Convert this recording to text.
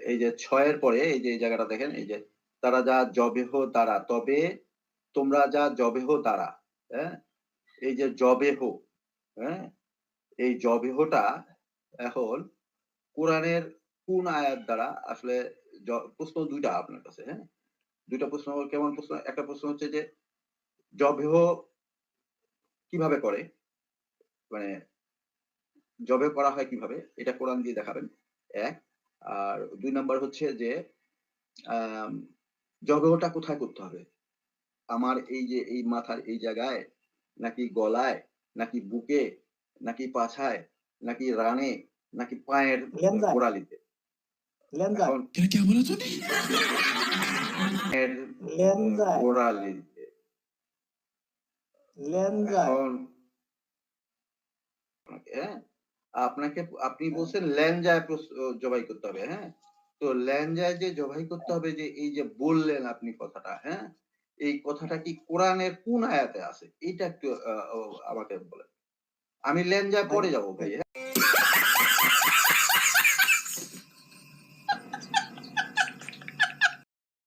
এই যে ৬ এর পরে এই যে এই জায়গাটা দেখেন, এই যে তারা যা যবেহ দ্বারা, তবে তোমরা যা যবেহ দ্বারা, হ্যাঁ? এই যে যবেহ, হ্যাঁ? এই যবেহটা এখন কোরআনের কোন আয়াত দ্বারা আসলে প্রশ্ন ২ টা আপনার কাছে, হ্যাঁ? ২ টা প্রশ্ন, কেমন প্রশ্ন? একটা প্রশ্ন হচ্ছে যে যবেহ কিভাবে করে? মানে যবেহ করা হয় কিভাবে? এটা কোরআন দিয়ে দেখাবেন, ১। আর ২ নাম্বার হচ্ছে যে আম যবেহটা কোথায় করতে হবে? আমার এই যে এই মাথার এই জায়গায়, নাকি গলায়, নাকি বুকে, নাকি পাছায়, নাকি রানে, নাকি পায়ের লেনজায়, গোড়ালিতে? লেনজায়, এখন क्या बोला तूने? এর লেনজায়, গোড়ালিতে। লেনজায়। এখন হ্যাঁ? আপনাকে আপনি বলছেন ল্যাঞ্জায় জবাই করতে হবে, হ্যাঁ? তো ল্যাঞ্জায় যে জবাই করতে হবে, যে এই যে বললেন আপনি কথাটা, হ্যাঁ? এই কথাটা কি কোরআনের কোন আয়াতে আছে? এইটা একটু আমাকে বলেন। আমি ল্যাঞ্জায় ভাই পরে যাবো ভাই, হ্যাঁ?